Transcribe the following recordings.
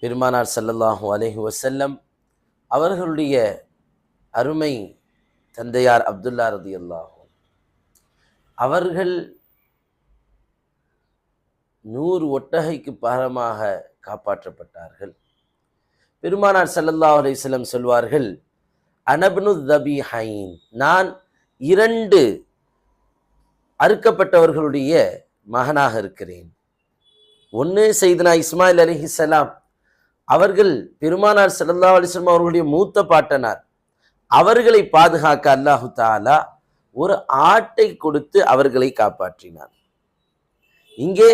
பெருமானார் ஸல்லல்லாஹு அலைஹி வஸல்லம் அவர்களுடைய அருமை தந்தையார் அப்துல்லா ரலியல்லாஹு அவர்கள் 100 ஒட்டகைக்கு பாரமாக காப்பாற்றப்பட்டார்கள். பெருமானார் ஸல்லல்லாஹு அலைஹி வஸல்லம் சொல்வார்கள், அனப்னு தபீஹைன், நான் 2 அறுக்கப்பட்டவர்களுடைய மகனாக இருக்கிறேன். ஒன்று சையதுனா இஸ்மாயில் அலைஹிஸ்ஸலாம், அவர்கள் பெருமானார் ஸல்லல்லாஹு அலைஹி வஸல்லம் அவர்களுடைய மூத்த பாட்டனார். அவர்களை பாதுகாக்க அல்லாஹு தஆலா ஒரு ஆட்டை கொடுத்து அவர்களை காப்பாற்றினார். இங்கே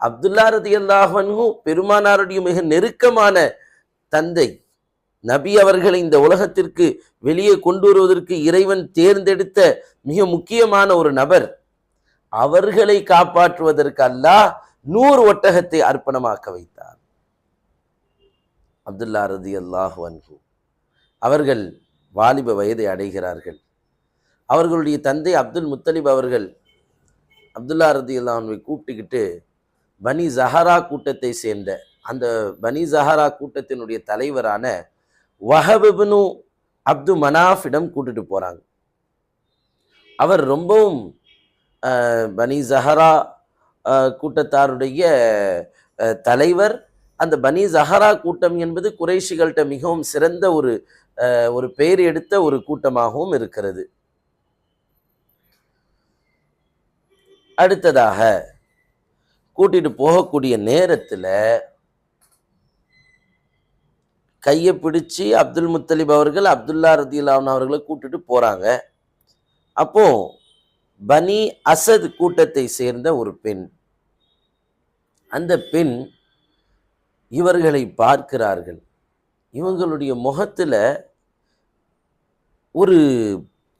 அப்துல்லா ரலியல்லாஹு அன்ஹு பெருமானாருடைய மிக நெருக்கமான தந்தை. நபி அவர்களை இந்த உலகத்திற்கு வெளியே கொண்டு வருவதற்கு இறைவன் தேர்ந்தெடுத்த மிக முக்கியமான ஒரு நபர். அவர்களை காப்பாற்றுவதற்கு அல்லாஹ் 100 ஒட்டகத்தை அர்ப்பணமாக்க வைத்தார். அப்துல்லா ரலியல்லாஹு அன்ஹு அவர்கள் வாலிப வயதை அடைகிறார்கள். அவர்களுடைய தந்தை அப்துல் முத்தலிப் அவர்கள் அப்துல்லா ரலியல்லாஹு அன்ஹுவை கூப்பிட்டுக்கிட்டு பனி ஜஹரா கூட்டத்தை சேர்ந்த அந்த பனி ஜஹரா கூட்டத்தினுடைய தலைவரான வஹப் இப்னு அப்து மனாஃபிடம் கூட்டிட்டு போறாங்க. அவர் ரொம்பவும் பனி ஜஹரா கூட்டத்தாருடைய தலைவர். அந்த பனி ஜஹரா கூட்டம் என்பது குறைஷிகள்கிட்ட மிகவும் சிறந்த ஒரு பெயர் எடுத்த ஒரு கூட்டமாகவும் இருக்கிறது. அடுத்ததாக கூட்டிட்டு போகக்கூடிய நேரத்தில் கையை பிடிச்சி அப்துல் முத்தலிப் அவர்கள் அப்துல்லா ரலியல்லாஹு அன்ஹு அவர்களை கூட்டிட்டு போறாங்க. அப்போ பனி அசத் கூட்டத்தை சேர்ந்த ஒரு பெண், அந்த பெண் இவர்களை பார்க்கிறார்கள். இவங்களுடைய முகத்துல ஒரு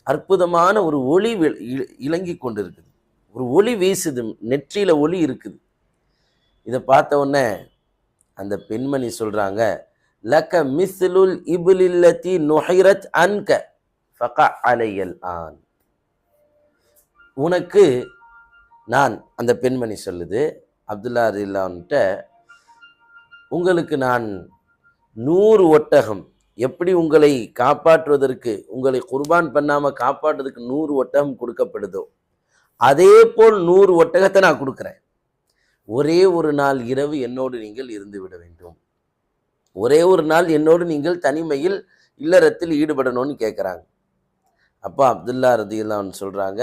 அற்புதமான ஒரு ஒளி இலங்கி கொண்டிருக்குது. ஒரு ஒளி வீசுது, நெற்றியில ஒளி இருக்குது. இதை பார்த்த உடனே அந்த பெண்மணி சொல்றாங்க, லக மிஸ்லுல் இப்லில்லதி நுஹிரத் அன்க ஃபகா அலையல் ஆன். உனக்கு நான், அந்த பெண்மணி சொல்லுது அப்துல்லா ரலியல்லாஹுட்ட, உங்களுக்கு நான் 100 ஒட்டகம், எப்படி உங்களை காப்பாற்றுவதற்கு, உங்களை குர்பான் பண்ணாம காப்பாற்றுவதற்கு 100 ஒட்டகம் கொடுக்கப்படுதோ அதே போல் 100 ஒட்டகத்தை நான் கொடுக்குறேன். ஒரே ஒரு நாள் இரவு என்னோடு நீங்கள் இருந்து விட வேண்டும். ஒரே ஒரு நாள் என்னோடு நீங்கள் தனிமையில் இல்லறத்தில் ஈடுபடணும்னு கேட்குறாங்க. அப்போ அப்துல்லா ரலியல்லாஹு அன்ஹு சொல்றாங்க,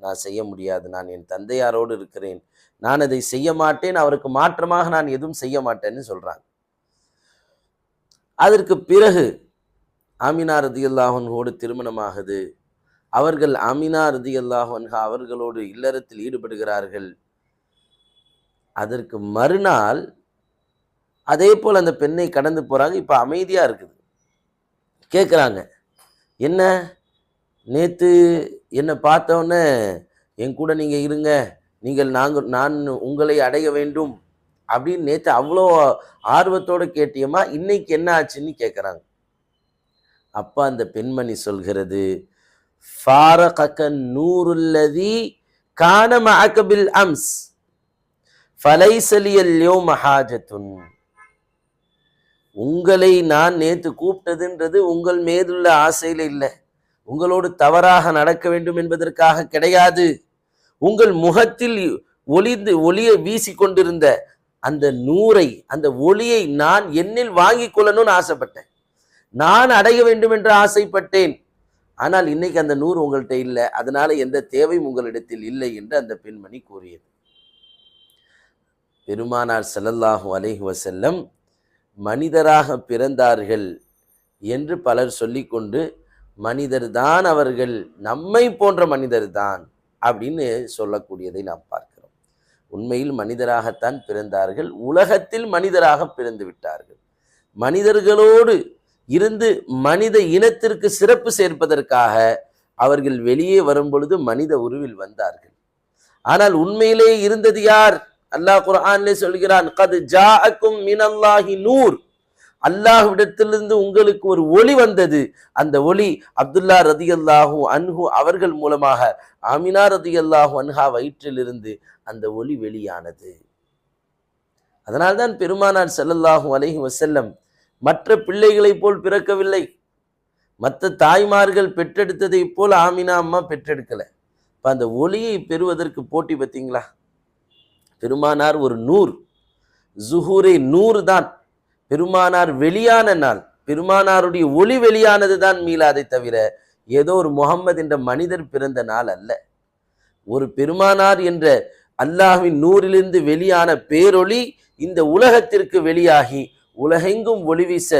நான் செய்ய முடியாது, நான் என் தந்தையாரோடு இருக்கிறேன், நான் அதை செய்ய மாட்டேன், அவருக்கு மாற்றமாக நான் எதுவும் செய்ய மாட்டேன்னு சொல்றாங்க. அதற்கு பிறகு ஆமினா ரலியல்லாஹு அன்ஹோடு திருமணமாகுது. அவர்கள் ஆமினா ரலியல்லாஹு அன்ஹா அவர்களோடு இல்லறத்தில் ஈடுபடுகிறார்கள். அதற்கு மறுநாள் அதே போல் அந்த பெண்ணை கடந்து போறாங்க. இப்போ அமைதியா இருக்குது. கேட்குறாங்க, என்ன நேற்று என்னை பார்த்தோன்னே என் கூட நீங்கள் இருங்க, நான் உங்களை அடைய வேண்டும் அப்படின்னு நேற்று அவ்வளோ ஆர்வத்தோடு கேட்டியம்மா, இன்னைக்கு என்ன ஆச்சுன்னு கேட்குறாங்க. அப்போ அந்த பெண்மணி சொல்கிறது, ஃபாரகக நூருல்லதி கான மஅக பில் அம்ஸ் ஃபலைஸ லியல் யௌம ஹாஜத்துன். உங்களை நான் நேற்று கூப்பிட்டதுன்றது உங்கள் மீதுள்ள ஆசையில் இல்லை, உங்களோடு தவறாக நடக்க வேண்டும் என்பதற்காக கிடையாது. உங்கள் முகத்தில் ஒளியை வீசி கொண்டிருந்த அந்த நூரை, அந்த ஒளியை நான் என்னில் வாங்கி கொள்ளணும்னு ஆசைப்பட்டேன், நான் அடைய வேண்டும் என்று ஆசைப்பட்டேன். ஆனால் இன்னைக்கு அந்த 100 உங்கள்கிட்ட இல்லை, அதனால எந்த தேவையும் உங்களிடத்தில் இல்லை என்று அந்த பெண்மணி கூறியது. பெருமானார் ஸல்லல்லாஹு அலைஹி வஸல்லம் மனிதராக பிறந்தார்கள் என்று பலர் சொல்லிக்கொண்டு, மனிதர்தான் அவர்கள், நம்மை போன்ற மனிதர்தான் அப்படின்னு சொல்லக்கூடியதை நாம் பார்க்கிறோம். உண்மையில் மனிதராகத்தான் பிறந்தார்கள், உலகத்தில் மனிதராக பிறந்து விட்டார்கள். மனிதர்களோடு இருந்து மனித இனத்திற்கு சிறப்பு சேர்ப்பதற்காக அவர்கள் வெளியே வரும் பொழுது மனித உருவில் வந்தார்கள். ஆனால் உண்மையிலே இருந்தது யார்? அல்லாஹ் குர்ஆனிலே சொல்கிறான், கத் ஜாஅக்கும் மினல்லாஹி நூர், அல்லாஹ்விடத்திலிருந்து உங்களுக்கு ஒரு ஒளி வந்தது. அந்த ஒளி அப்துல்லா ரலியல்லாஹு அன்ஹு அவர்கள் மூலமாக ஆமினா ரலியல்லாஹு அன்ஹா வயிற்றிலிருந்து அந்த ஒளி வெளியானது. அதனால்தான் பெருமானார் ஸல்லல்லாஹு அலைஹி வஸல்லம் மற்ற பிள்ளைகளைப் போல் பிறக்கவில்லை. மற்ற தாய்மார்கள் பெற்றெடுத்ததைப் போல் ஆமினா அம்மா பெற்றெடுக்கல. இப்ப அந்த ஒளியை பெறுவதற்கு போட்டி பார்த்தீங்களா? பெருமானார் ஒரு நூர், ஸுஹூரே நூர் தான். பெருமானார் வெளியான நாள், பெருமானாருடைய ஒளி வெளியானது தான் மீலாதை தவிர ஏதோ ஒரு முகம்மது என்ற மனிதர் பிறந்த நாள் அல்ல. ஒரு பெருமானார் என்ற அல்லாஹ்வின் நூறிலிருந்து வெளியான பேரொளி இந்த உலகத்திற்கு வெளியாகி உலகெங்கும் ஒளி வீச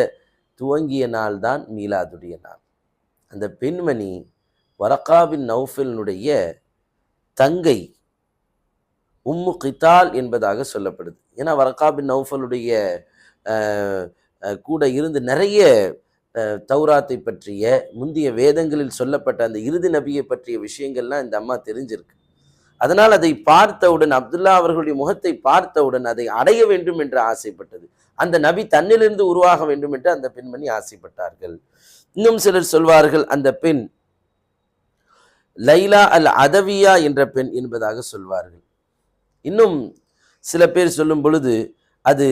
துவங்கிய நாள் தான் மீலாதுடைய நாள். அந்த பெண்மணி வரகா பின் நௌஃபலினுடைய தங்கை உம்மு கித்தால் என்பதாக சொல்லப்படுது. ஏன்னா வரகா பின் நௌஃபலுடைய கூட இருந்து நிறைய தௌராத்தை பற்றிய முந்தைய வேதங்களில் சொல்லப்பட்ட அந்த இறுதி நபியை பற்றிய விஷயங்கள்லாம் இந்த அம்மா தெரிஞ்சிருக்கு. அதனால் அதை பார்த்தவுடன், அப்துல்லா அவர்களுடைய முகத்தை பார்த்தவுடன் அதை அடைய வேண்டும் என்று ஆசைப்பட்டது. அந்த நபி தன்னிலிருந்து உருவாக வேண்டும் என்று அந்த பெண்மணி ஆசைப்பட்டார்கள். இன்னும் சிலர் சொல்வார்கள் அந்த பெண் லைலா அல் அதவியா என்ற பெண் என்பதாக சொல்வார்கள். இன்னும் சில பேர் சொல்லும் பொழுது அது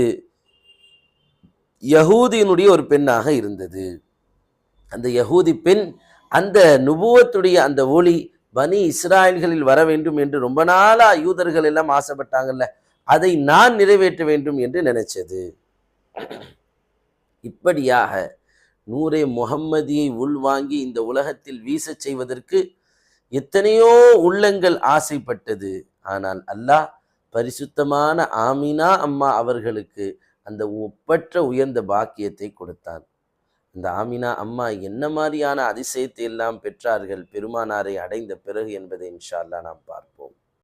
யஹூதியினுடைய ஒரு பெண்ணாக இருந்தது. அந்த யஹூதி பெண் அந்த நுபுவத்துடைய அந்த ஒளி பனி இஸ்ராயல்களில் வர வேண்டும் என்று ரொம்ப நாளா யூதர்கள் எல்லாம் ஆசைப்பட்டாங்கல்ல, அதை நான் நிறைவேற்ற வேண்டும் என்று நினைச்சது. இப்படியாக நூரே முஹம்மதியை உள்வாங்கி இந்த உலகத்தில் வீசச் செய்வதற்கு எத்தனையோ உள்ளங்கள் ஆசைப்பட்டது. ஆனால் அல்லாஹ் பரிசுத்தமான ஆமினா அம்மா அவர்களுக்கு அந்த ஒப்பற்ற உயர்ந்த பாக்கியத்தை கொடுத்தான். இந்த ஆமினா அம்மா என்ன மாதிரியான அதிசயத்தை எல்லாம் பெற்றார்கள் பெருமானாரை அடைந்த பிறகு என்பதை இன்ஷா அல்லாஹ் நாம் பார்ப்போம்.